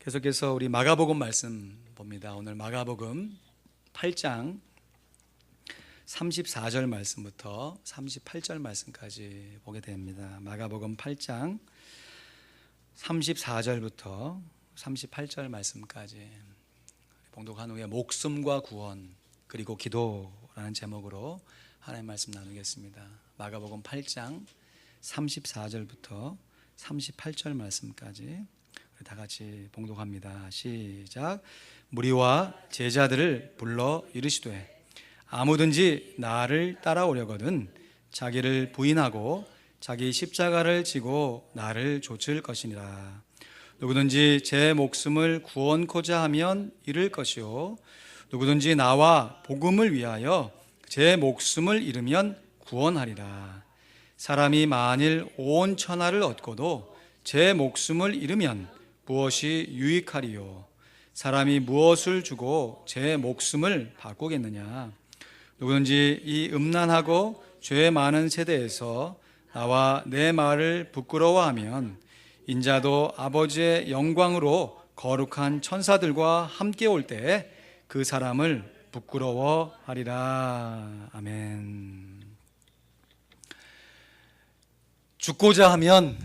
계속해서 우리 마가복음 말씀 봅니다. 오늘 마가복음 8장 34절 말씀부터 38절 말씀까지 보게 됩니다. 마가복음 8장 34절부터 38절 말씀까지 봉독한 후에 목숨과 구원 그리고 기도라는 제목으로 하나님의 말씀 나누겠습니다. 마가복음 8장 34절부터 38절 말씀까지 다 같이 봉독합니다. 시작. 무리와 제자들을 불러 이르시되 아무든지 나를 따라오려거든 자기를 부인하고 자기 십자가를 지고 나를 좇을 것이니라. 누구든지 제 목숨을 구원코자 하면 잃을 것이요 누구든지 나와 복음을 위하여 제 목숨을 잃으면 구원하리라. 사람이 만일 온 천하를 얻고도 제 목숨을 잃으면 무엇이 유익하리요? 사람이 무엇을 주고 제 목숨을 바꾸겠느냐? 누구든지 이 음란하고 죄 많은 세대에서 나와 내 말을 부끄러워하면 인자도 아버지의 영광으로 거룩한 천사들과 함께 올 때에 그 사람을 부끄러워하리라. 아멘. 죽고자 하면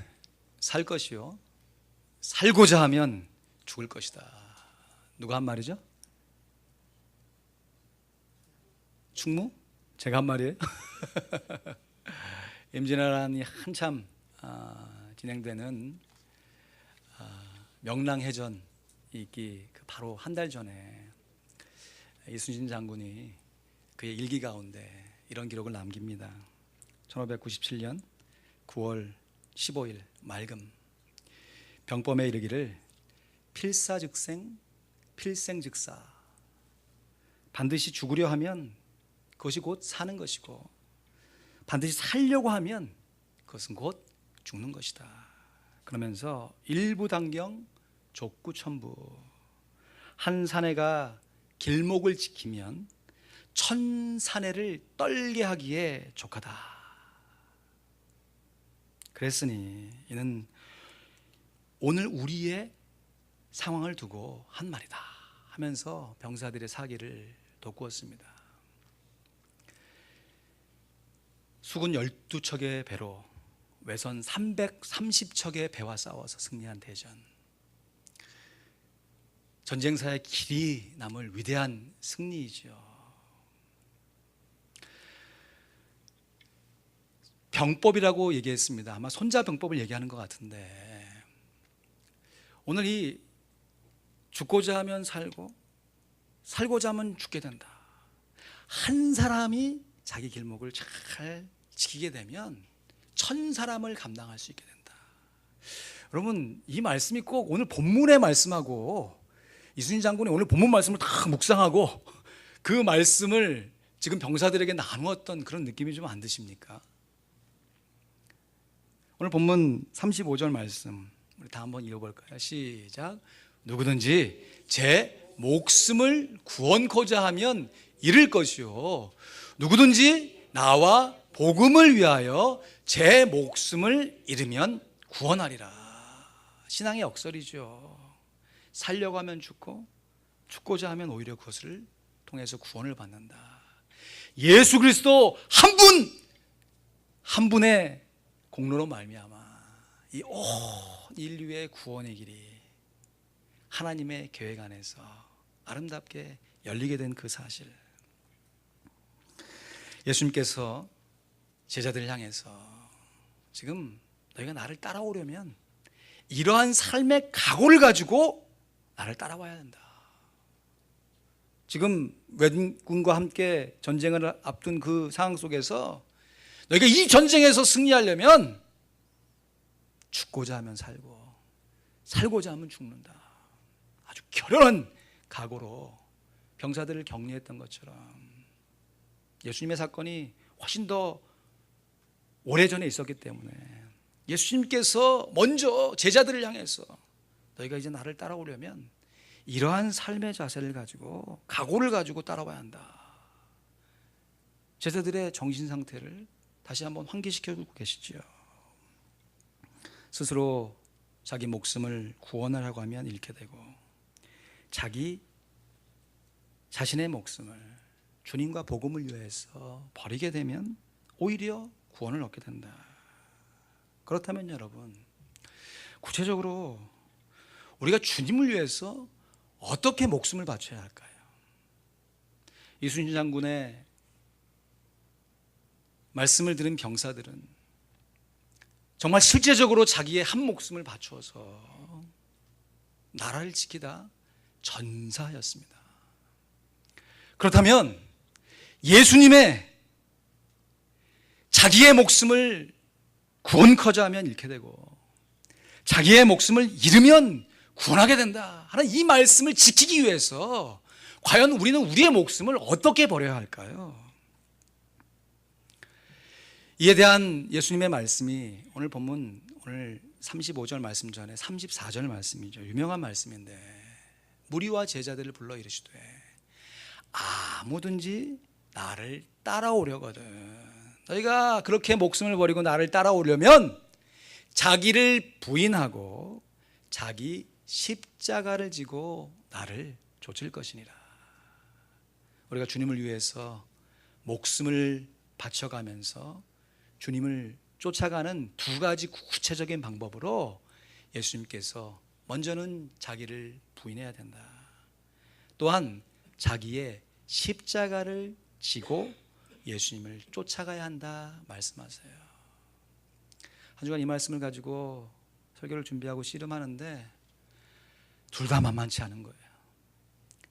살 것이요 살고자 하면 죽을 것이다. 누가 한 말이죠? 충무? 제가 한 말이에요? 임진왜란이 한참 진행되는 명랑해전이 있기 바로 한 달 전에 이순신 장군이 그의 일기 가운데 이런 기록을 남깁니다. 1597년 9월 15일 맑음 병법에 이르기를 필사즉생 필생즉사 반드시 죽으려 하면 그것이 곧 사는 것이고 반드시 살려고 하면 그것은 곧 죽는 것이다. 그러면서 일부당경 족구천부 한 사내가 길목을 지키면 천 사내를 떨게 하기에 족하다. 그랬으니 이는 오늘 우리의 상황을 두고 한 말이다 하면서 병사들의 사기를 돋구었습니다. 수군 12척의 배로 외선 330척의 배와 싸워서 승리한 대전, 전쟁사의 길이 남을 위대한 승리이죠. 병법이라고 얘기했습니다. 아마 손자병법을 얘기하는 것 같은데 오늘 이 죽고자 하면 살고 살고자 하면 죽게 된다. 한 사람이 자기 길목을 잘 지키게 되면 천 사람을 감당할 수 있게 된다. 여러분 이 말씀이 꼭 오늘 본문의 말씀하고 이순신 장군이 오늘 본문 말씀을 다 묵상하고 그 말씀을 지금 병사들에게 나누었던 그런 느낌이 좀 안 드십니까? 오늘 본문 35절 말씀 우리 다 한번 읽어볼까요? 시작. 누구든지 제 목숨을 구원코자 하면 잃을 것이요 누구든지 나와 복음을 위하여 제 목숨을 잃으면 구원하리라. 신앙의 역설이죠. 살려고 하면 죽고 죽고자 하면 오히려 그것을 통해서 구원을 받는다. 예수 그리스도 한 분의 공로로 말미암아 이 온 인류의 구원의 길이 하나님의 계획 안에서 아름답게 열리게 된 그 사실, 예수님께서 제자들을 향해서 지금 너희가 나를 따라오려면 이러한 삶의 각오를 가지고 나를 따라와야 한다. 지금 외국군과 함께 전쟁을 앞둔 그 상황 속에서 너희가 이 전쟁에서 승리하려면 죽고자 하면 살고 살고자 하면 죽는다. 아주 결연한 각오로 병사들을 격려했던 것처럼 예수님의 사건이 훨씬 더 오래전에 있었기 때문에 예수님께서 먼저 제자들을 향해서 너희가 이제 나를 따라오려면 이러한 삶의 자세를 가지고 각오를 가지고 따라와야 한다. 제자들의 정신 상태를 다시 한번 환기시켜주고 계시죠. 스스로 자기 목숨을 구원하려고 하면 잃게 되고, 자기 자신의 목숨을 주님과 복음을 위해서 버리게 되면 오히려 구원을 얻게 된다. 그렇다면 여러분, 구체적으로 우리가 주님을 위해서 어떻게 목숨을 바쳐야 할까요? 이순신 장군의 말씀을 들은 병사들은 정말 실제적으로 자기의 한 목숨을 바쳐서 나라를 지키다 전사하였습니다. 그렇다면 예수님의 자기의 목숨을 구원커자 하면 잃게 되고 자기의 목숨을 잃으면 구원하게 된다 하는 이 말씀을 지키기 위해서 과연 우리는 우리의 목숨을 어떻게 버려야 할까요? 이에 대한 예수님의 말씀이 오늘 본문, 오늘 35절 말씀 전에 34절 말씀이죠. 유명한 말씀인데, 무리와 제자들을 불러 이르시되 아무든지 나를 따라오려거든, 너희가 그렇게 목숨을 버리고 나를 따라오려면 자기를 부인하고 자기 십자가를 지고 나를 좇을 것이니라. 우리가 주님을 위해서 목숨을 바쳐가면서 주님을 쫓아가는 두 가지 구체적인 방법으로 예수님께서 먼저는 자기를 부인해야 된다, 또한 자기의 십자가를 지고 예수님을 쫓아가야 한다 말씀하세요. 한 주간 이 말씀을 가지고 설교를 준비하고 씨름하는데 둘 다 만만치 않은 거예요.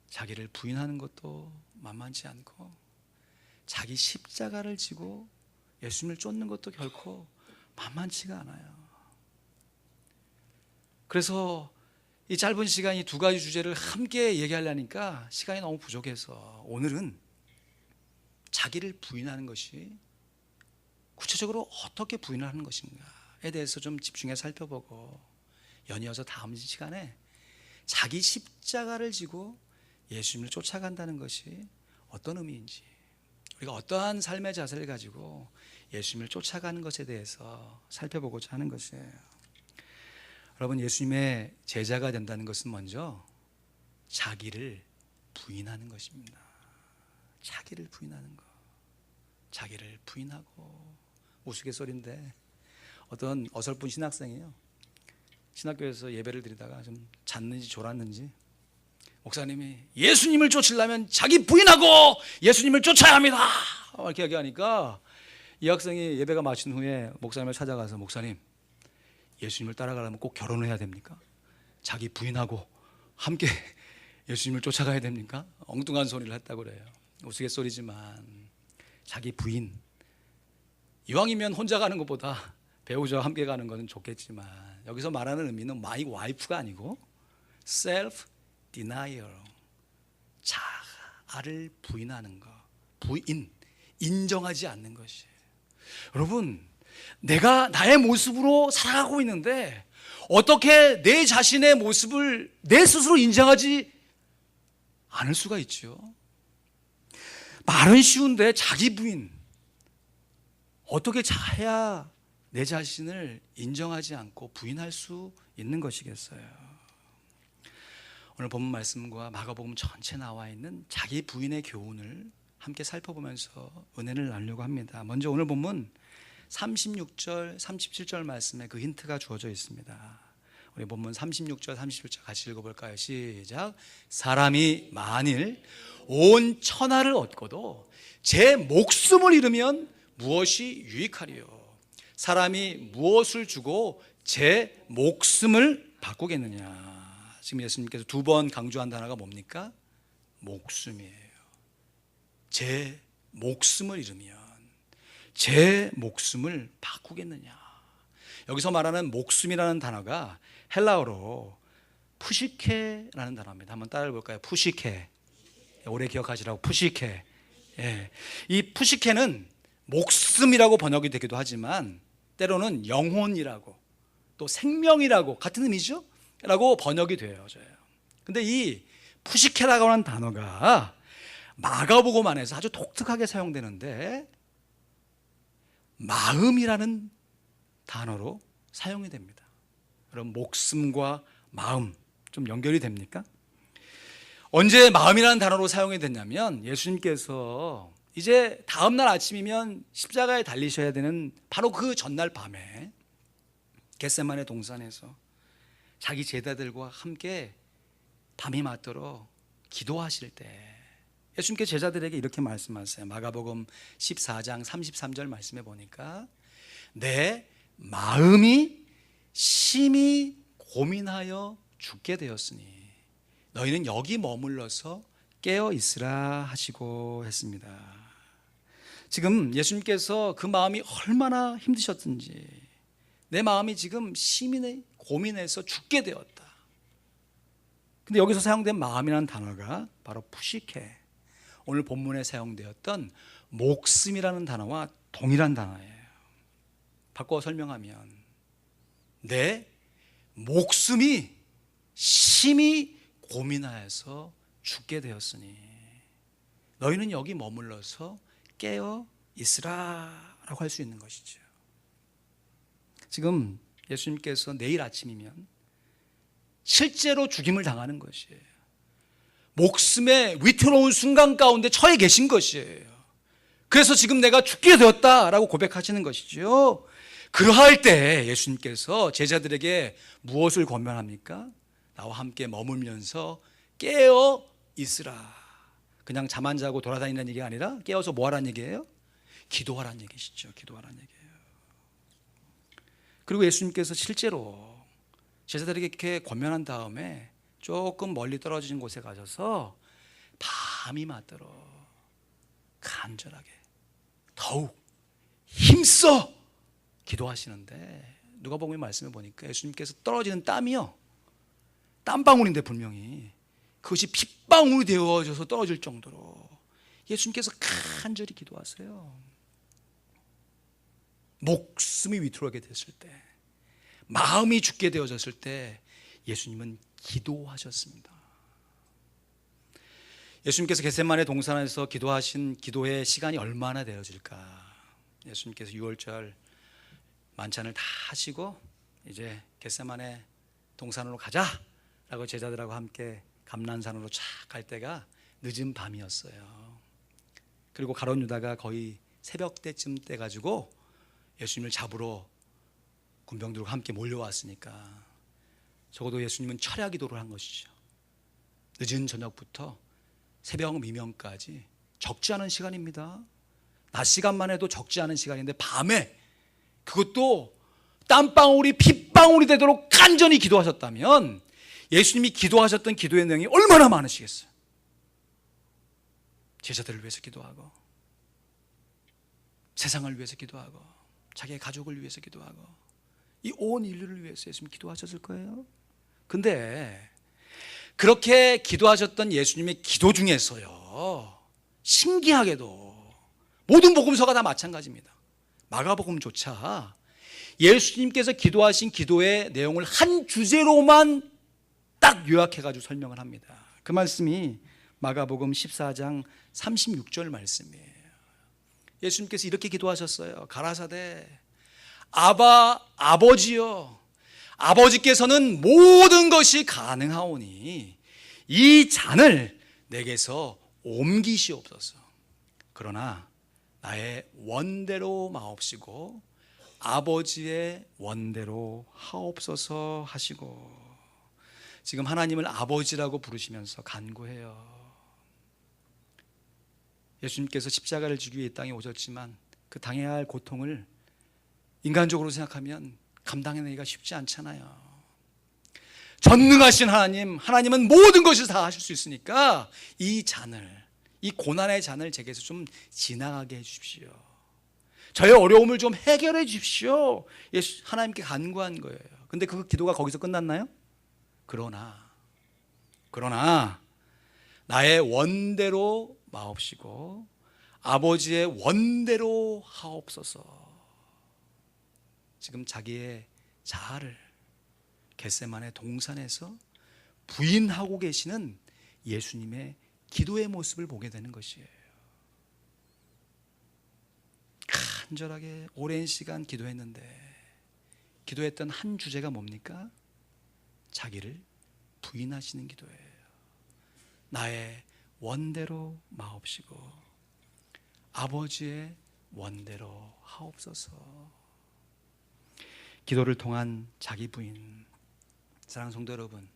자기를 부인하는 것도 만만치 않고 자기 십자가를 지고 예수님을 쫓는 것도 결코 만만치가 않아요. 그래서 이 짧은 시간 이 두 가지 주제를 함께 얘기하려니까 시간이 너무 부족해서 오늘은 자기를 부인하는 것이 구체적으로 어떻게 부인을 하는 것인가에 대해서 좀 집중해서 살펴보고, 연이어서 다음 시간에 자기 십자가를 지고 예수님을 쫓아간다는 것이 어떤 의미인지, 우리가 어떠한 삶의 자세를 가지고 예수님을 쫓아가는 것에 대해서 살펴보고자 하는 것이에요. 여러분, 예수님의 제자가 된다는 것은 먼저 자기를 부인하는 것입니다. 자기를 부인하는 것. 자기를 부인하고, 우스갯소리인데 어떤 어설픈 신학생이요, 신학교에서 예배를 드리다가 좀 잤는지 졸았는지 목사님이 예수님을 쫓으려면 자기 부인하고 예수님을 쫓아야 합니다 이렇게 얘기하니까 이 학생이 예배가 마친 후에 목사님을 찾아가서, 목사님, 예수님을 따라가려면 꼭 결혼을 해야 됩니까? 자기 부인하고 함께 예수님을 쫓아가야 됩니까? 엉뚱한 소리를 했다고 그래요. 우스갯소리지만 자기 부인, 이왕이면 혼자 가는 것보다 배우자와 함께 가는 것은 좋겠지만 여기서 말하는 의미는 마이 와이프가 아니고 self denial, 자아를 부인하는 것, 부인, 인정하지 않는 것이에요. 여러분, 내가 나의 모습으로 살아가고 있는데 어떻게 내 자신의 모습을 내 스스로 인정하지 않을 수가 있죠? 말은 쉬운데 자기 부인, 어떻게 해야 내 자신을 인정하지 않고 부인할 수 있는 것이겠어요? 오늘 본문 말씀과 마가복음 전체 나와 있는 자기 부인의 교훈을 함께 살펴보면서 은혜를 나누려고 합니다. 먼저 오늘 본문 36절, 37절 말씀에 그 힌트가 주어져 있습니다. 우리 본문 36절, 37절 같이 읽어볼까요? 시작. 사람이 만일 온 천하를 얻고도 제 목숨을 잃으면 무엇이 유익하리요? 사람이 무엇을 주고 제 목숨을 바꾸겠느냐? 지금 예수님께서 두 번 강조한 단어가 뭡니까? 목숨이에요. 제 목숨을 잃으면 제 목숨을 바꾸겠느냐? 여기서 말하는 목숨이라는 단어가 헬라어로 푸시케라는 단어입니다. 한번 따라해 볼까요? 푸시케. 오래 기억하시라고. 푸시케. 예. 이 푸시케는 목숨이라고 번역이 되기도 하지만 때로는 영혼이라고, 또 생명이라고, 같은 의미죠? 라고 번역이 되어져요. 근데 이 푸시케라고 하는 단어가 마가복음 안에서 아주 독특하게 사용되는데 마음이라는 단어로 사용이 됩니다. 그럼 목숨과 마음 좀 연결이 됩니까? 언제 마음이라는 단어로 사용이 됐냐면 예수님께서 이제 다음날 아침이면 십자가에 달리셔야 되는 바로 그 전날 밤에 겟세마네 동산에서 자기 제자들과 함께 밤이 맞도록 기도하실 때 예수님께서 제자들에게 이렇게 말씀하세요. 마가복음 14장 33절 말씀해 보니까 내 마음이 심히 고민하여 죽게 되었으니 너희는 여기 머물러서 깨어 있으라 하시고 했습니다. 지금 예수님께서 그 마음이 얼마나 힘드셨든지 내 마음이 지금 심히 고민해서 죽게 되었다. 근데 여기서 사용된 마음이라는 단어가 바로 푸시케, 오늘 본문에 사용되었던 목숨이라는 단어와 동일한 단어예요. 바꿔 설명하면 내 목숨이 심히 고민하여서 죽게 되었으니 너희는 여기 머물러서 깨어 있으라 라고 할 수 있는 것이죠. 지금 예수님께서 내일 아침이면 실제로 죽임을 당하는 것이에요. 목숨의 위태로운 순간 가운데 처해 계신 것이에요. 그래서 지금 내가 죽게 되었다라고 고백하시는 것이죠. 그러할 때 예수님께서 제자들에게 무엇을 권면합니까? 나와 함께 머물면서 깨어 있으라. 그냥 잠 안 자고 돌아다니는 얘기가 아니라 깨어서 뭐 하라는 얘기예요? 기도하라는 얘기시죠. 기도하라는 얘기예요. 그리고 예수님께서 실제로 제자들에게 이렇게 권면한 다음에 조금 멀리 떨어진 곳에 가셔서 밤이 맞도록 간절하게 더욱 힘써 기도하시는데 누가복음의 말씀을 보니까 예수님께서 떨어지는 땀이요, 땀방울인데 분명히 그것이 핏방울이 되어져서 떨어질 정도로 예수님께서 간절히 기도하세요. 목숨이 위태롭게 됐을 때, 마음이 죽게 되어졌을 때 예수님은 기도하셨습니다. 예수님께서 겟세마네 동산에서 기도하신 기도의 시간이 얼마나 되어질까? 예수님께서 6월절 만찬을 다 하시고 이제 겟세마네 동산으로 가자라고 제자들하고 함께 감난산으로 쫙 갈 때가 늦은 밤이었어요. 그리고 가룟 유다가 거의 새벽 때쯤 돼 가지고 예수님을 잡으러 군병들과 함께 몰려왔으니까 적어도 예수님은 철야 기도를 한 것이죠. 늦은 저녁부터 새벽 미명까지 적지 않은 시간입니다. 낮 시간만 해도 적지 않은 시간인데 밤에 그것도 땀방울이 핏방울이 되도록 간절히 기도하셨다면 예수님이 기도하셨던 기도의 내용이 얼마나 많으시겠어요. 제자들을 위해서 기도하고 세상을 위해서 기도하고 자기의 가족을 위해서 기도하고 이 온 인류를 위해서 예수님 기도하셨을 거예요. 근데 그렇게 기도하셨던 예수님의 기도 중에서요, 신기하게도 모든 복음서가 다 마찬가지입니다. 마가복음조차 예수님께서 기도하신 기도의 내용을 한 주제로만 딱 요약해가지고 설명을 합니다. 그 말씀이 마가복음 14장 36절 말씀이에요. 예수님께서 이렇게 기도하셨어요. 가라사대 아버지여, 아버지께서는 모든 것이 가능하오니 이 잔을 내게서 옮기시옵소서. 그러나 나의 원대로 마옵시고 아버지의 원대로 하옵소서 하시고, 지금 하나님을 아버지라고 부르시면서 간구해요. 예수님께서 십자가를 지기 위해 이 땅에 오셨지만 그 당해야 할 고통을 인간적으로 생각하면 감당해내기가 쉽지 않잖아요. 전능하신 하나님은 모든 것을 다 하실 수 있으니까 이 잔을, 이 고난의 잔을 제게서 좀 지나가게 해주십시오. 저의 어려움을 좀 해결해 주십시오. 하나님께 간구한 거예요. 근데 그 기도가 거기서 끝났나요? 그러나 나의 원대로 마옵시고 아버지의 원대로 하옵소서. 지금 자기의 자아를 겟세마네 동산에서 부인하고 계시는 예수님의 기도의 모습을 보게 되는 것이에요. 간절하게 오랜 시간 기도했는데 기도했던 한 주제가 뭡니까? 자기를 부인하시는 기도예요. 나의 원대로 마옵시고 아버지의 원대로 하옵소서. 기도를 통한 자기 부인. 사랑하는 성도 여러분,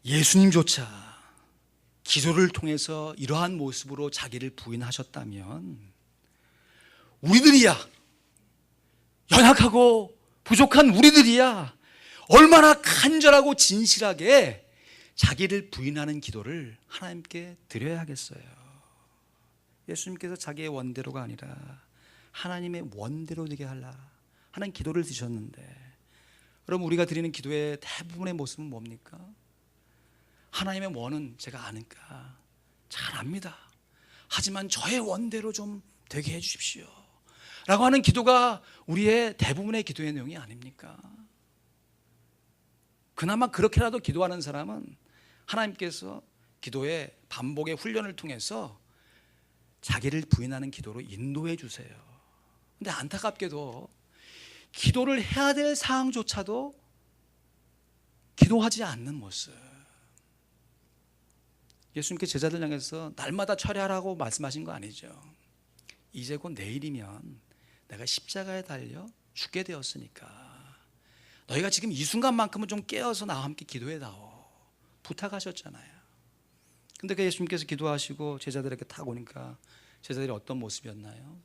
예수님조차 기도를 통해서 이러한 모습으로 자기를 부인하셨다면 우리들이야, 연약하고 부족한 우리들이야 얼마나 간절하고 진실하게 자기를 부인하는 기도를 하나님께 드려야 하겠어요. 예수님께서 자기의 원대로가 아니라 하나님의 원대로 되게 하라 하는 기도를 드셨는데, 여러분 우리가 드리는 기도의 대부분의 모습은 뭡니까? 하나님의 원은 제가 아니까 잘 압니다. 하지만 저의 원대로 좀 되게 해 주십시오 라고 하는 기도가 우리의 대부분의 기도의 내용이 아닙니까? 그나마 그렇게라도 기도하는 사람은 하나님께서 기도의 반복의 훈련을 통해서 자기를 부인하는 기도로 인도해 주세요. 근데 안타깝게도 기도를 해야 될 상황조차도 기도하지 않는 모습. 예수님께 제자들 향해서 날마다 철야하라고 말씀하신 거 아니죠. 이제 곧 내일이면 내가 십자가에 달려 죽게 되었으니까 너희가 지금 이 순간만큼은 좀 깨어서 나와 함께 기도해다오 부탁하셨잖아요. 근데 그 예수님께서 기도하시고 제자들에게 딱 오니까 제자들이 어떤 모습이었나요?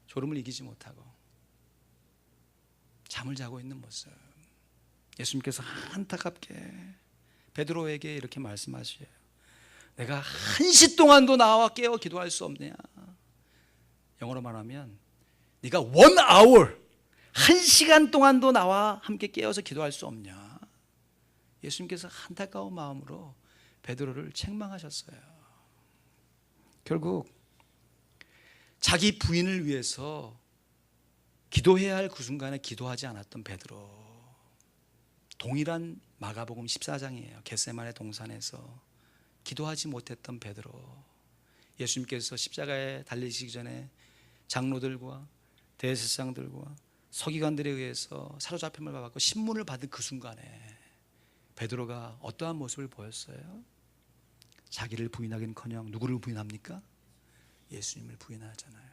졸음을 이기지 못하고 잠을 자고 있는 모습. 예수님께서 안타깝게 베드로에게 이렇게 말씀하셔요. 내가 1시 동안도 나와 깨어 기도할 수 없느냐. 영어로 말하면 네가 1 hour 1시간 동안도 나와 함께 깨어서 기도할 수 없냐. 예수님께서 안타까운 마음으로 베드로를 책망하셨어요. 결국 자기 부인을 위해서 기도해야 할 그 순간에 기도하지 않았던 베드로, 동일한 마가복음 14장이에요. 겟세마네 동산에서 기도하지 못했던 베드로, 예수님께서 십자가에 달리시기 전에 장로들과 대제사장들과 서기관들에 의해서 사로잡힘을 받고 신문을 받은 그 순간에 베드로가 어떠한 모습을 보였어요? 자기를 부인하긴커녕 누구를 부인합니까? 예수님을 부인하잖아요.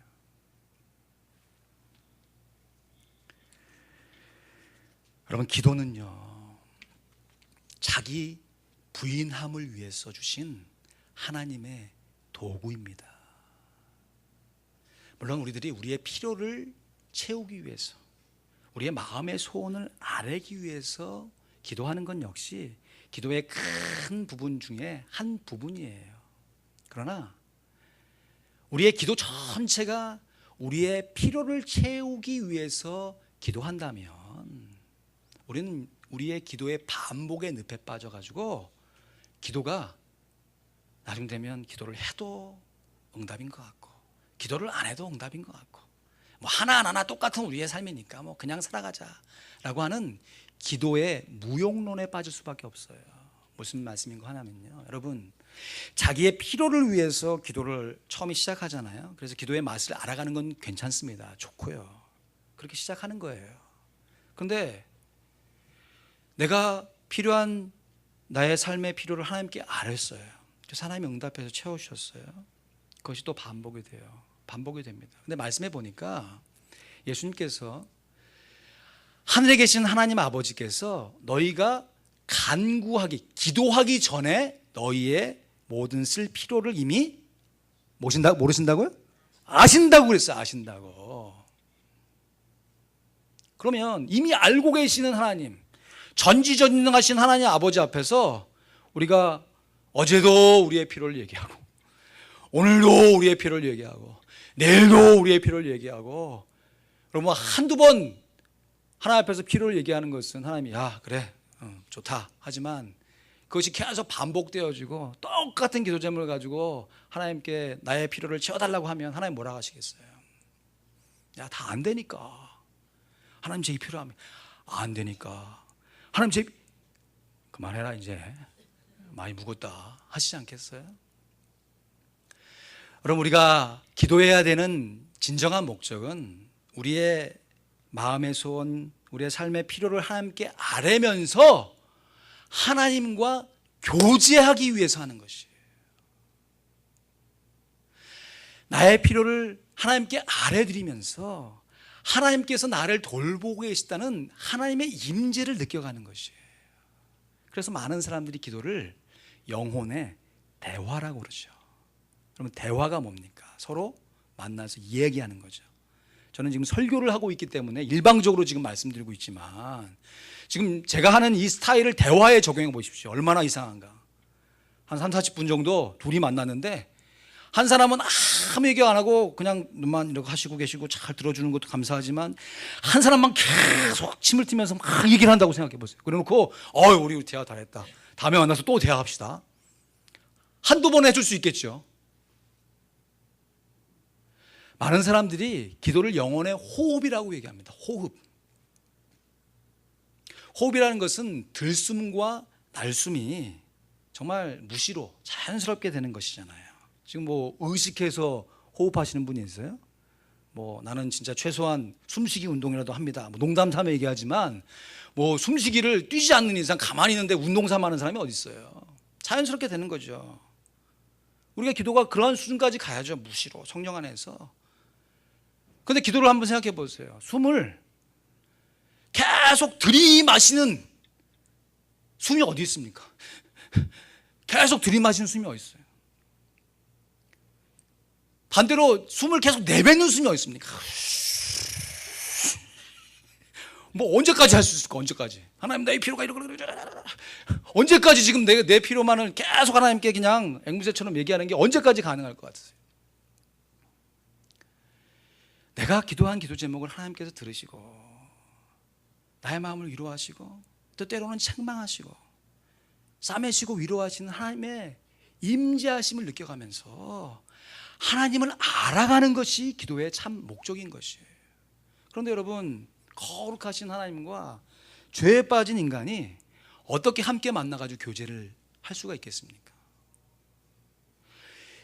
여러분, 기도는요, 자기 부인함을 위해서 주신 하나님의 도구입니다. 물론 우리들이 우리의 필요를 채우기 위해서, 우리의 마음의 소원을 아뢰기 위해서 기도하는 건 역시 기도의 큰 부분 중에 한 부분이에요. 그러나 우리의 기도 전체가 우리의 필요를 채우기 위해서 기도한다면 우리는 우리의 기도의 반복의 늪에 빠져가지고 기도가 나중 되면 기도를 해도 응답인 것 같고 기도를 안 해도 응답인 것 같고 뭐 하나하나 똑같은 우리의 삶이니까 뭐 그냥 살아가자라고 하는 기도의 무용론에 빠질 수밖에 없어요. 무슨 말씀인 거 하냐면요, 여러분, 자기의 필요를 위해서 기도를 처음에 시작하잖아요. 그래서 기도의 맛을 알아가는 건 괜찮습니다. 좋고요. 그렇게 시작하는 거예요. 그런데 내가 필요한 나의 삶의 필요를 하나님께 아뢰었어요. 그래서 하나님이 응답해서 채워주셨어요. 그것이 또 반복이 돼요. 반복이 됩니다. 근데 말씀해 보니까 예수님께서 하늘에 계신 하나님 아버지께서 너희가 간구하기, 기도하기 전에 너희의 모든 쓸 필요를 이미 모르신다고요? 아신다고 그랬어요. 아신다고. 그러면 이미 알고 계시는 하나님, 전지전능하신 하나님 아버지 앞에서 우리가 어제도 우리의 필요를 얘기하고 오늘도 우리의 필요를 얘기하고 내일도 우리의 필요를 얘기하고, 그러면 한두 번 하나님 앞에서 필요를 얘기하는 것은 하나님이 야 그래 좋다 하지만 그것이 계속 반복되어지고 똑같은 기도 제목을 가지고 하나님께 나의 필요를 채워달라고 하면 하나님 뭐라고 하시겠어요? 야 다 안 되니까. 하나님 제 이 필요하면 안 되니까. 하나님 제 그만해라 이제 많이 묵었다 하시지 않겠어요? 그럼 우리가 기도해야 되는 진정한 목적은 우리의 마음의 소원, 우리의 삶의 필요를 하나님께 아뢰면서 하나님과 교제하기 위해서 하는 것이에요. 나의 필요를 하나님께 아뢰드리면서 하나님께서 나를 돌보고 계시다는 하나님의 임재를 느껴가는 것이에요. 그래서 많은 사람들이 기도를 영혼의 대화라고 그러죠. 그러면 대화가 뭡니까? 서로 만나서 이야기하는 거죠. 저는 지금 설교를 하고 있기 때문에 일방적으로 지금 말씀드리고 있지만 지금 제가 하는 이 스타일을 대화에 적용해 보십시오. 얼마나 이상한가. 한 3, 40분 정도 둘이 만났는데 한 사람은 아무 얘기 안 하고 그냥 눈만 이렇게 하시고 계시고 잘 들어주는 것도 감사하지만 한 사람만 계속 침을 튀면서 막 얘기를 한다고 생각해 보세요. 그래 놓고 우리 대화 잘했다. 다음에 만나서 또 대화합시다. 한두 번 해줄 수 있겠죠. 많은 사람들이 기도를 영혼의 호흡이라고 얘기합니다. 호흡이라는 것은 들숨과 날숨이 정말 무시로 자연스럽게 되는 것이잖아요. 지금 뭐 의식해서 호흡하시는 분이 있어요? 뭐 나는 진짜 최소한 숨쉬기 운동이라도 합니다. 뭐 농담 삼아 얘기하지만 뭐 숨쉬기를 뛰지 않는 이상 가만히 있는데 운동 삼아 하는 사람이 어디 있어요? 자연스럽게 되는 거죠. 우리가 기도가 그런 수준까지 가야죠. 무시로 성령 안에서. 근데 기도를 한번 생각해 보세요. 숨을 계속 들이마시는 숨이 어디 있습니까? 계속 들이마시는 숨이 어디 있어요? 반대로 숨을 계속 내뱉는 숨이 어디 있습니까? 뭐 언제까지 할 수 있을까? 언제까지? 하나님 나의 필요가 이러고 언제까지 지금 내 필요만을 계속 하나님께 그냥 앵무새처럼 얘기하는 게 언제까지 가능할 것 같으세요? 내가 기도한 기도 제목을 하나님께서 들으시고 나의 마음을 위로하시고 또 때로는 책망하시고 싸매시고 위로하시는 하나님의 임재하심을 느껴가면서 하나님을 알아가는 것이 기도의 참 목적인 것이에요. 그런데 여러분, 거룩하신 하나님과 죄에 빠진 인간이 어떻게 함께 만나가지고 교제를 할 수가 있겠습니까?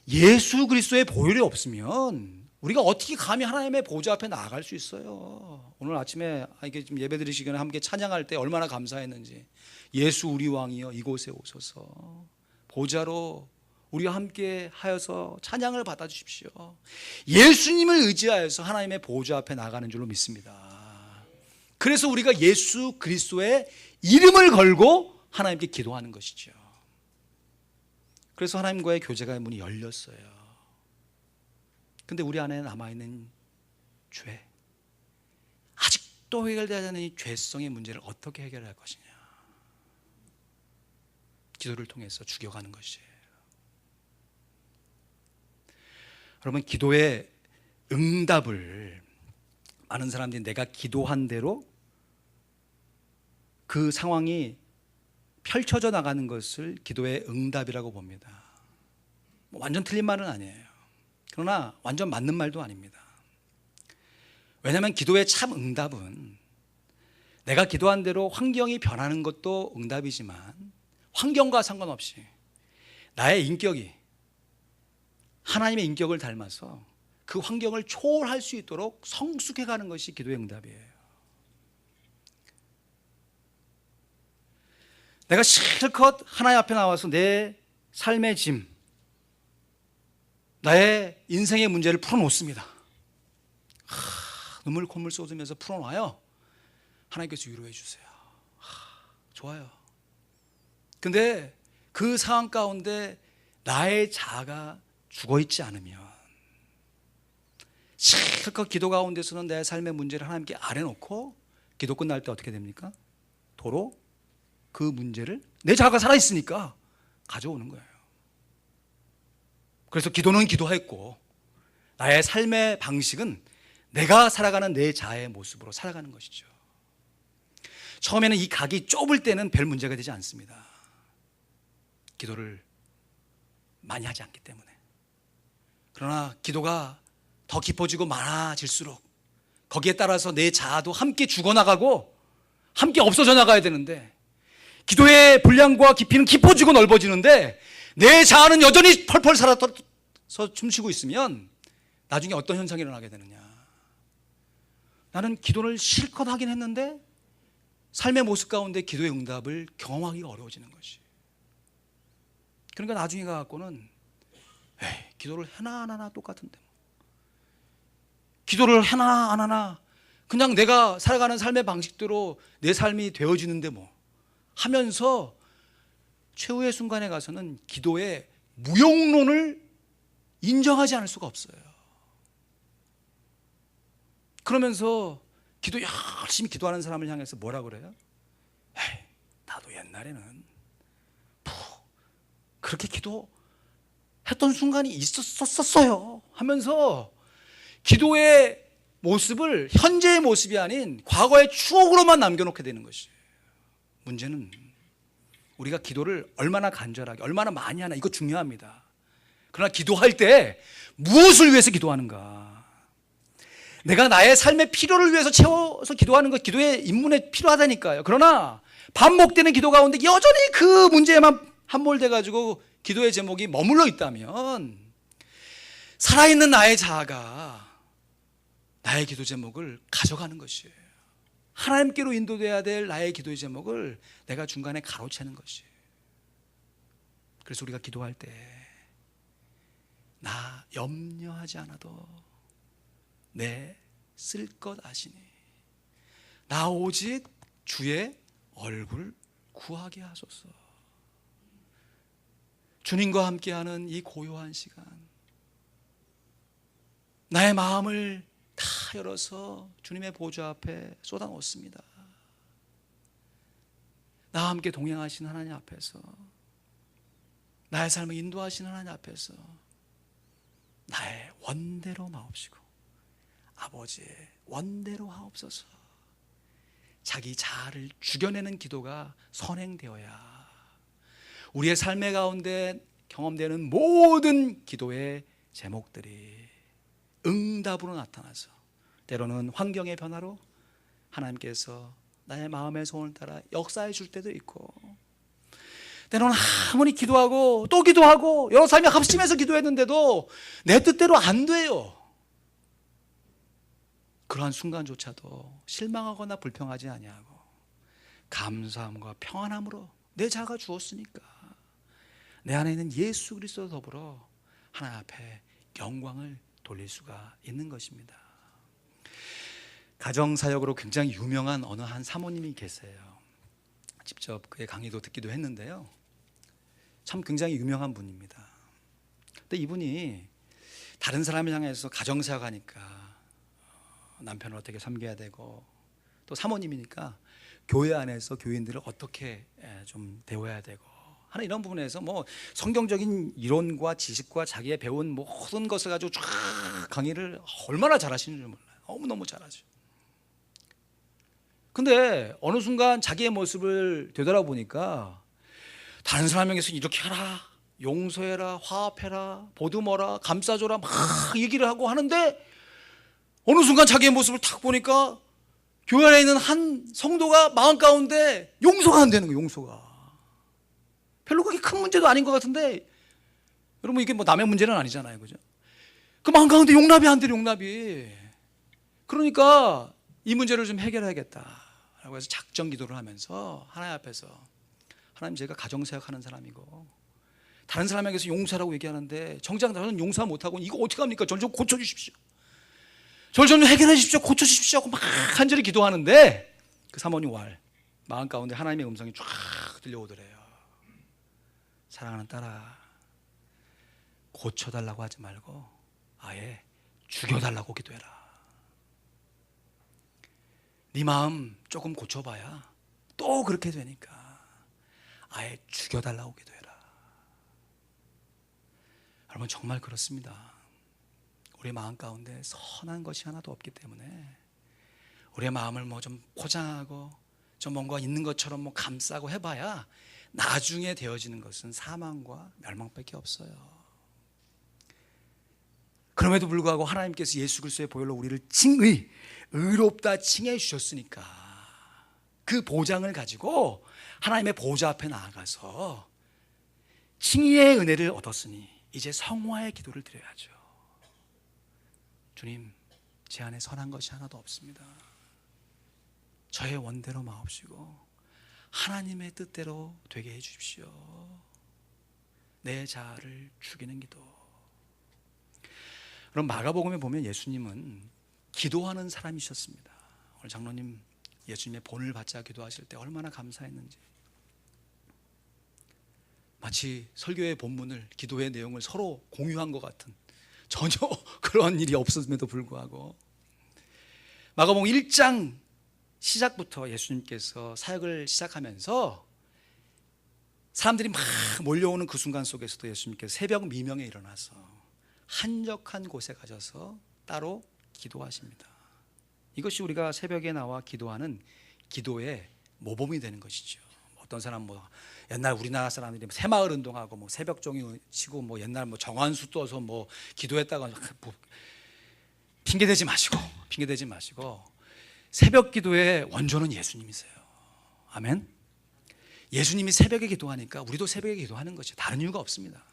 예수 그리스도의 보혈이 없으면 우리가 어떻게 감히 하나님의 보좌 앞에 나아갈 수 있어요? 오늘 아침에 이게 좀 예배 드리시기 전에 함께 찬양할 때 얼마나 감사했는지. 예수 우리 왕이여 이곳에 오소서. 보좌로 우리와 함께 하여서 찬양을 받아 주십시오. 예수님을 의지하여서 하나님의 보좌 앞에 나가는 줄로 믿습니다. 그래서 우리가 예수 그리스도의 이름을 걸고 하나님께 기도하는 것이죠. 그래서 하나님과의 교제가 문이 열렸어요. 근데 우리 안에 남아있는 죄, 아직도 해결되지 않은 이 죄성의 문제를 어떻게 해결할 것이냐. 기도를 통해서 죽여가는 것이에요. 여러분, 기도의 응답을 많은 사람들이 내가 기도한 대로 그 상황이 펼쳐져 나가는 것을 기도의 응답이라고 봅니다. 완전 틀린 말은 아니에요. 그러나 완전 맞는 말도 아닙니다. 왜냐하면 기도의 참 응답은 내가 기도한 대로 환경이 변하는 것도 응답이지만 환경과 상관없이 나의 인격이 하나님의 인격을 닮아서 그 환경을 초월할 수 있도록 성숙해가는 것이 기도의 응답이에요. 내가 실컷 하나님 앞에 나와서 내 삶의 짐, 나의 인생의 문제를 풀어놓습니다. 눈물 콧물 쏟으면서 풀어놔요. 하나님께서 위로해 주세요. 좋아요. 근데 그 상황 가운데 나의 자아가 죽어있지 않으면 실컷 기도 가운데서는 내 삶의 문제를 하나님께 아뢰놓고 기도 끝날 때 어떻게 됩니까? 도로 그 문제를 내 자아가 살아있으니까 가져오는 거예요. 그래서 기도는 기도했고 나의 삶의 방식은 내가 살아가는 내 자아의 모습으로 살아가는 것이죠. 처음에는 이 각이 좁을 때는 별 문제가 되지 않습니다. 기도를 많이 하지 않기 때문에. 그러나 기도가 더 깊어지고 많아질수록 거기에 따라서 내 자아도 함께 죽어나가고 함께 없어져 나가야 되는데 기도의 분량과 깊이는 깊어지고 넓어지는데 내 자아는 여전히 펄펄 살아서 춤추고 있으면 나중에 어떤 현상이 일어나게 되느냐. 나는 기도를 실컷 하긴 했는데 삶의 모습 가운데 기도의 응답을 경험하기가 어려워지는 것이. 그러니까 나중에 가갖고는 기도를 해나 안 하나 똑같은데 기도를 해나 안 하나 그냥 내가 살아가는 삶의 방식대로 내 삶이 되어지는데 하면서 최후의 순간에 가서는 기도의 무용론을 인정하지 않을 수가 없어요. 그러면서 열심히 기도하는 사람을 향해서 뭐라 그래요? 나도 옛날에는 그렇게 기도했던 순간이 있었어요 하면서 기도의 모습을 현재의 모습이 아닌 과거의 추억으로만 남겨놓게 되는 것이에요. 문제는 우리가 기도를 얼마나 간절하게 얼마나 많이 하나, 이거 중요합니다. 그러나 기도할 때 무엇을 위해서 기도하는가? 내가 나의 삶의 필요를 위해서 채워서 기도하는 것, 기도의 입문에 필요하다니까요. 그러나 반복되는 기도 가운데 여전히 그 문제에만 함몰돼 가지고 기도의 제목이 머물러 있다면 살아있는 나의 자아가 나의 기도 제목을 가져가는 것이에요. 하나님께로 인도돼야 될 나의 기도의 제목을 내가 중간에 가로채는 것이에요. 그래서 우리가 기도할 때 나 염려하지 않아도 내 쓸 것 아시니 나 오직 주의 얼굴 구하게 하소서. 주님과 함께하는 이 고요한 시간, 나의 마음을 다 열어서 주님의 보좌 앞에 쏟아놓습니다. 나와 함께 동행하신 하나님 앞에서, 나의 삶을 인도하신 하나님 앞에서 나의 원대로 마옵시고 아버지의 원대로 하옵소서. 자기 자아를 죽여내는 기도가 선행되어야 우리의 삶의 가운데 경험되는 모든 기도의 제목들이 응답으로 나타나서 때로는 환경의 변화로 하나님께서 나의 마음의 소원을 따라 역사해 줄 때도 있고, 때로는 아무리 기도하고 또 기도하고 여러 삶이 합심해서 기도했는데도 내 뜻대로 안 돼요. 그러한 순간조차도 실망하거나 불평하지 아니하고 감사함과 평안함으로 내 자가 주었으니까 내 안에 있는 예수 그리스도 더불어 하나님 앞에 영광을 돌릴 수가 있는 것입니다. 가정사역으로 굉장히 유명한 어느 한 사모님이 계세요. 직접 그의 강의도 듣기도 했는데요, 참 굉장히 유명한 분입니다. 근데 이분이 다른 사람을 향해서 가정사역 하니까 남편을 어떻게 섬겨야 되고 또 사모님이니까 교회 안에서 교인들을 어떻게 좀 대해야 되고 하는 이런 부분에서 성경적인 이론과 지식과 자기의 배운 모든 것을 가지고 쫙 강의를 얼마나 잘하시는지 몰라요. 너무너무 잘하죠. 근데 어느 순간 자기의 모습을 되돌아보니까 다른 사람에게서 이렇게 하라, 용서해라, 화합해라, 보듬어라, 감싸줘라 막 얘기를 하고 하는데 어느 순간 자기의 모습을 탁 보니까 교회 안에 있는 한 성도가 마음 가운데 용서가 안 되는 거예요. 용서가 별로 그게 큰 문제도 아닌 것 같은데, 여러분 이게 남의 문제는 아니잖아요, 그죠? 그 마음 가운데 용납이 안 돼요, 용납이. 그러니까 이 문제를 좀 해결해야겠다라고 해서 작정 기도를 하면서 하나님 앞에서, 하나님 제가 가정사역하는 사람이고 다른 사람에게서 용서하라고 얘기하는데 정작 나는 용서 못하고 이거 어떻게 합니까? 저를 좀 고쳐주십시오, 저를 좀 해결해 주십시오, 고쳐주십시오 하고 막 간절히 기도하는데 그 사모님 마음 가운데 하나님의 음성이 쫙 들려오더래요. 사랑하는 딸아, 고쳐달라고 하지 말고 아예 죽여달라고 기도해라. 네 마음 조금 고쳐봐야 또 그렇게 되니까 아예 죽여달라고 기도해라. 여러분 정말 그렇습니다. 우리 마음 가운데 선한 것이 하나도 없기 때문에 우리의 마음을 좀 포장하고 좀 뭔가 있는 것처럼 감싸고 해봐야 나중에 되어지는 것은 사망과 멸망밖에 없어요. 그럼에도 불구하고 하나님께서 예수 그리스도의 보혈로 우리를 의롭다 칭해 주셨으니까 그 보장을 가지고 하나님의 보좌 앞에 나아가서 칭의의 은혜를 얻었으니 이제 성화의 기도를 드려야죠. 주님, 제 안에 선한 것이 하나도 없습니다. 저의 원대로 마옵시고 하나님의 뜻대로 되게 해 주십시오. 내 자아를 죽이는 기도. 그럼 마가복음에 보면 예수님은 기도하는 사람이셨습니다. 오늘 장로님 예수님의 본을 받자 기도하실 때 얼마나 감사했는지. 마치 설교의 본문을, 기도의 내용을 서로 공유한 것 같은, 전혀 그런 일이 없었음에도 불구하고 마가복음 1장 시작부터 예수님께서 사역을 시작하면서 사람들이 막 몰려오는 그 순간 속에서도 예수님께서 새벽 미명에 일어나서 한적한 곳에 가셔서 따로 기도하십니다. 이것이 우리가 새벽에 나와 기도하는 기도의 모범이 되는 것이죠. 어떤 사람 옛날 우리나라 사람들이 새마을 운동하고 새벽종이 치고 옛날 정한수 떠서 기도했다가 핑계 대지 마시고 새벽 기도의 원조는 예수님이세요. 아멘. 예수님이 새벽에 기도하니까 우리도 새벽에 기도하는 것이 다른 이유가 없습니다.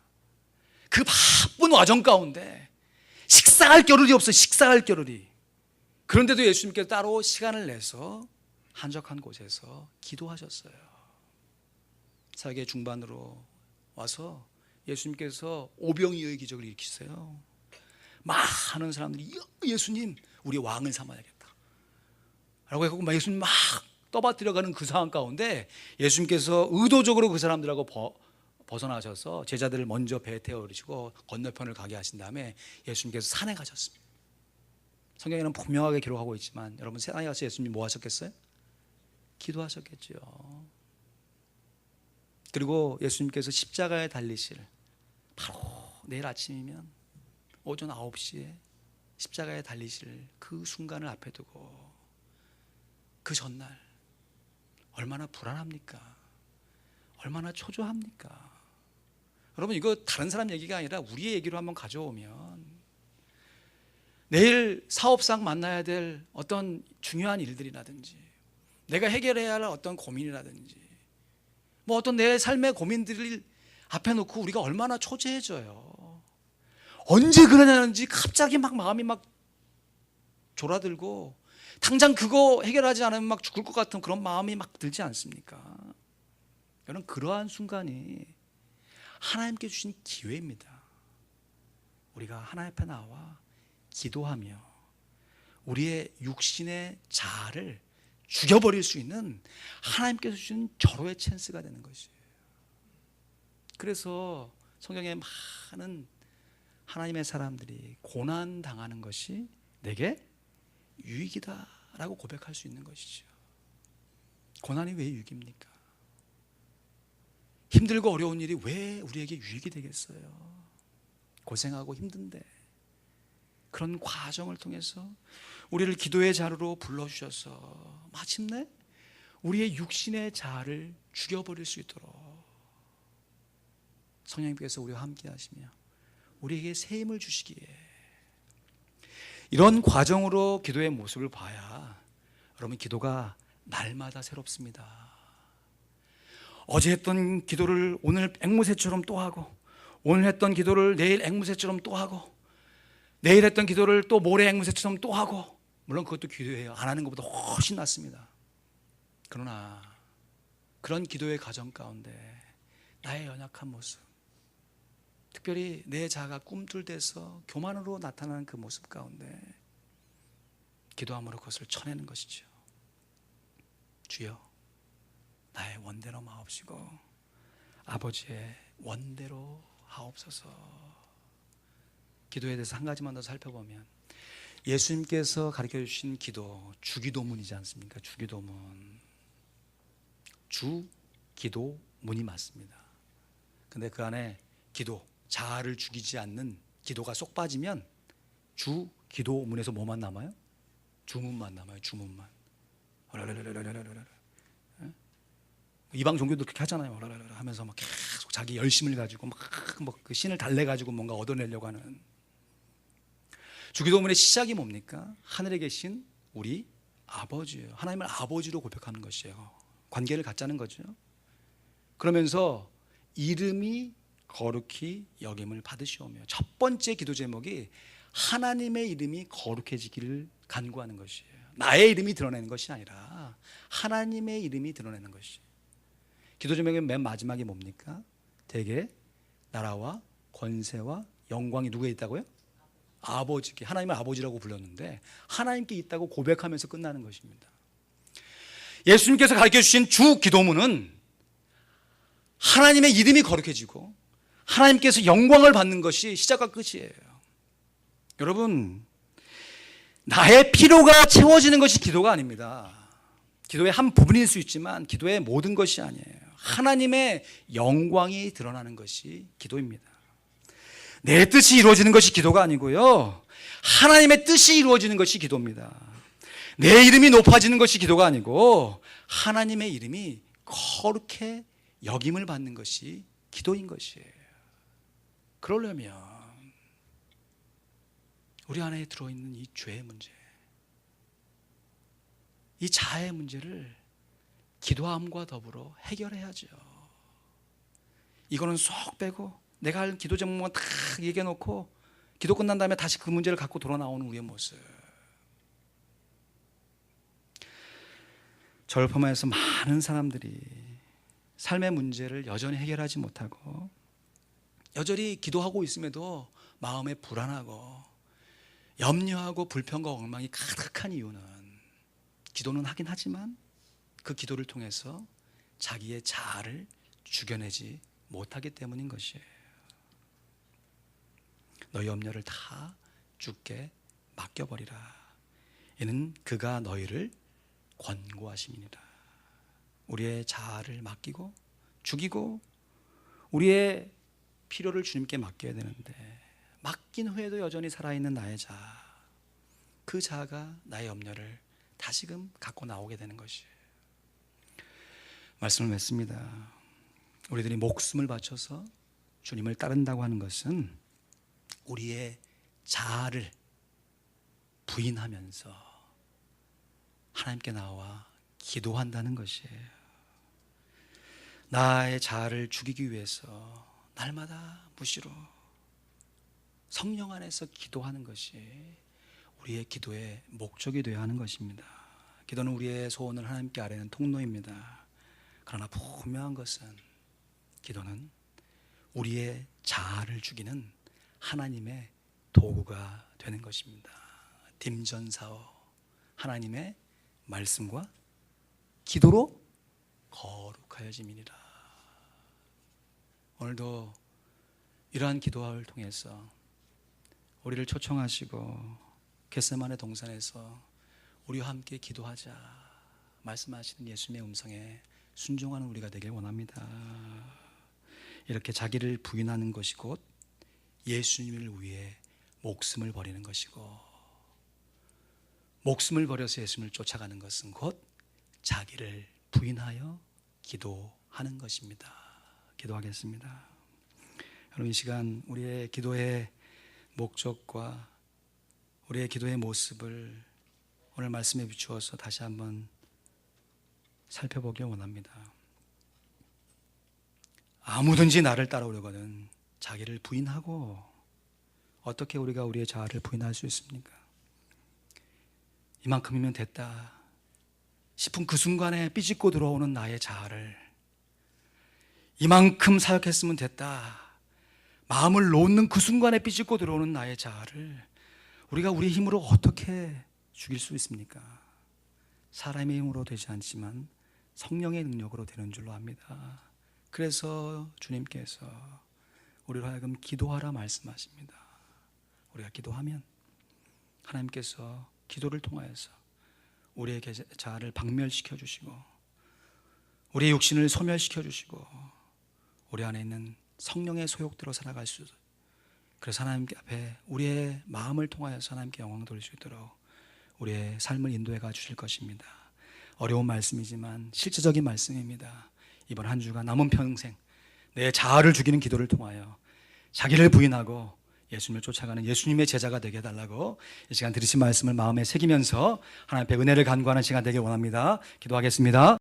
그 바쁜 와정 가운데 식사할 겨를이 없어요. 식사할 겨를이. 그런데도 예수님께서 따로 시간을 내서 한적한 곳에서 기도하셨어요. 사역의 중반으로 와서 예수님께서 오병이어의 기적을 일으키세요. 많은 사람들이 예수님 우리 왕을 삼아야겠다 라고 해서 예수님 막 떠받들여가는 그 상황 가운데 예수님께서 의도적으로 그 사람들하고 벗어나셔서 제자들을 먼저 배에 태우시고 건너편을 가게 하신 다음에 예수님께서 산에 가셨습니다. 성경에는 분명하게 기록하고 있지만 여러분 산에 가서 예수님이 뭐 하셨겠어요? 기도하셨겠죠. 그리고 예수님께서 십자가에 달리실 바로 내일 아침이면 오전 9시에 십자가에 달리실 그 순간을 앞에 두고 그 전날 얼마나 불안합니까? 얼마나 초조합니까? 여러분 이거 다른 사람 얘기가 아니라 우리의 얘기로 한번 가져오면 내일 사업상 만나야 될 어떤 중요한 일들이라든지 내가 해결해야 할 어떤 고민이라든지 어떤 내 삶의 고민들을 앞에 놓고 우리가 얼마나 초조해져요. 언제 그러냐는지 갑자기 마음이 졸아들고 당장 그거 해결하지 않으면 죽을 것 같은 그런 마음이 들지 않습니까? 여러분 그러한 순간이 하나님께 주신 기회입니다. 우리가 하나님 앞에 나와 기도하며 우리의 육신의 자아를 죽여버릴 수 있는 하나님께서 주신 절호의 찬스가 되는 것이에요. 그래서 성경에 많은 하나님의 사람들이 고난당하는 것이 내게 유익이다 라고 고백할 수 있는 것이죠. 고난이 왜 유익입니까? 힘들고 어려운 일이 왜 우리에게 유익이 되겠어요? 고생하고 힘든데 그런 과정을 통해서 우리를 기도의 자루로 불러주셔서 마침내 우리의 육신의 자아를 죽여버릴 수 있도록 성령님께서 우리와 함께 하시며 우리에게 새 힘을 주시기에 이런 과정으로 기도의 모습을 봐야 여러분 기도가 날마다 새롭습니다. 어제 했던 기도를 오늘 앵무새처럼 또 하고 오늘 했던 기도를 내일 앵무새처럼 또 하고 내일 했던 기도를 또 모레 앵무새처럼 또 하고 물론 그것도 기도예요. 안 하는 것보다 훨씬 낫습니다. 그러나 그런 기도의 과정 가운데 나의 연약한 모습 특별히 내 자아가 꿈틀대서 교만으로 나타나는 그 모습 가운데 기도함으로 그것을 쳐내는 것이죠. 주여 나의 원대로 마옵시고 아버지의 원대로 하옵소서. 기도에 대해서 한 가지만 더 살펴보면 예수님께서 가르쳐 주신 기도 주기도문이지 않습니까? 주기도문 주기도문이 맞습니다. 근데 그 안에 기도 자아를 죽이지 않는 기도가 쏙 빠지면 주기도문에서 뭐만 남아요? 주문만 남아요. 주문만. 이방 종교도 그렇게 하잖아요. 하면서 계속 자기 열심을 가지고 그 신을 달래가지고 뭔가 얻어내려고 하는. 주기도문의 시작이 뭡니까? 하늘에 계신 우리 아버지예요. 하나님을 아버지로 고백하는 것이에요. 관계를 갖자는 거죠. 그러면서 이름이 거룩히 여김을 받으시오며 첫 번째 기도 제목이 하나님의 이름이 거룩해지기를 간구하는 것이에요. 나의 이름이 드러내는 것이 아니라 하나님의 이름이 드러내는 것이. 기도 제목의 맨 마지막이 뭡니까? 대개 나라와 권세와 영광이 누구에 있다고요? 아버지께. 하나님을 아버지라고 불렀는데 하나님께 있다고 고백하면서 끝나는 것입니다. 예수님께서 가르쳐주신 주 기도문은 하나님의 이름이 거룩해지고 하나님께서 영광을 받는 것이 시작과 끝이에요. 여러분, 나의 필요가 채워지는 것이 기도가 아닙니다. 기도의 한 부분일 수 있지만 기도의 모든 것이 아니에요. 하나님의 영광이 드러나는 것이 기도입니다. 내 뜻이 이루어지는 것이 기도가 아니고요, 하나님의 뜻이 이루어지는 것이 기도입니다. 내 이름이 높아지는 것이 기도가 아니고 하나님의 이름이 거룩해 여김을 받는 것이 기도인 것이에요. 그러려면 우리 안에 들어있는 이 죄의 문제, 이 자아의 문제를 기도함과 더불어 해결해야죠. 이거는 쏙 빼고 내가 할 기도 제목만 다 얘기해 놓고 기도 끝난 다음에 다시 그 문제를 갖고 돌아 나오는 우리의 모습. 저를 포함해서 많은 사람들이 삶의 문제를 여전히 해결하지 못하고 여전히 기도하고 있음에도 마음에 불안하고 염려하고 불평과 엉망이 가득한 이유는 기도는 하긴 하지만 그 기도를 통해서 자기의 자아를 죽여내지 못하기 때문인 것이에요. 너희 염려를 다 주께 맡겨버리라. 이는 그가 너희를 권고하심이니라. 우리의 자아를 맡기고 죽이고 우리의 필요를 주님께 맡겨야 되는데 맡긴 후에도 여전히 살아있는 나의 자아, 그 자아가 나의 염려를 다시금 갖고 나오게 되는 것이에요. 말씀을 맺습니다. 우리들이 목숨을 바쳐서 주님을 따른다고 하는 것은 우리의 자아를 부인하면서 하나님께 나와 기도한다는 것이에요. 나의 자아를 죽이기 위해서 날마다 무시로 성령 안에서 기도하는 것이 우리의 기도의 목적이 되어야 하는 것입니다. 기도는 우리의 소원을 하나님께 아뢰는 통로입니다. 그러나 분명한 것은 기도는 우리의 자아를 죽이는 하나님의 도구가 되는 것입니다. 딤전사어, 하나님의 말씀과 기도로 거룩하여짐이니라. 오늘도 이러한 기도를 통해서 우리를 초청하시고 겟세마네 동산에서 우리와 함께 기도하자 말씀하시는 예수님의 음성에 순종하는 우리가 되길 원합니다. 이렇게 자기를 부인하는 것이 곧 예수님을 위해 목숨을 버리는 것이고, 목숨을 버려서 예수님을 쫓아가는 것은 곧 자기를 부인하여 기도하는 것입니다. 기도하겠습니다. 여러분, 이 시간 우리의 기도의 목적과 우리의 기도의 모습을 오늘 말씀에 비추어서 다시 한번 살펴보길 원합니다. 아무든지 나를 따라오려거든 자기를 부인하고 어떻게 우리가 우리의 자아를 부인할 수 있습니까? 이만큼이면 됐다 싶은 그 순간에 삐짓고 들어오는 나의 자아를, 이만큼 사역했으면 됐다 마음을 놓는 그 순간에 삐짓고 들어오는 나의 자아를 우리가 우리 힘으로 어떻게 죽일 수 있습니까? 사람의 힘으로 되지 않지만 성령의 능력으로 되는 줄로 압니다. 그래서 주님께서 우리로 하여금 기도하라 말씀하십니다. 우리가 기도하면 하나님께서 기도를 통하여서 우리의 자아를 박멸시켜 주시고 우리의 육신을 소멸시켜 주시고 우리 안에 있는 성령의 소욕대로 살아갈 수, 그래서 하나님 앞에 우리의 마음을 통하여서 하나님께 영광 돌릴 수 있도록 우리의 삶을 인도해 가 주실 것입니다. 어려운 말씀이지만 실제적인 말씀입니다. 이번 한 주간 남은 평생 내 자아를 죽이는 기도를 통하여 자기를 부인하고 예수님을 쫓아가는 예수님의 제자가 되게 해달라고 이 시간 들으신 말씀을 마음에 새기면서 하나님 앞에 은혜를 간구하는 시간 되길 원합니다. 기도하겠습니다.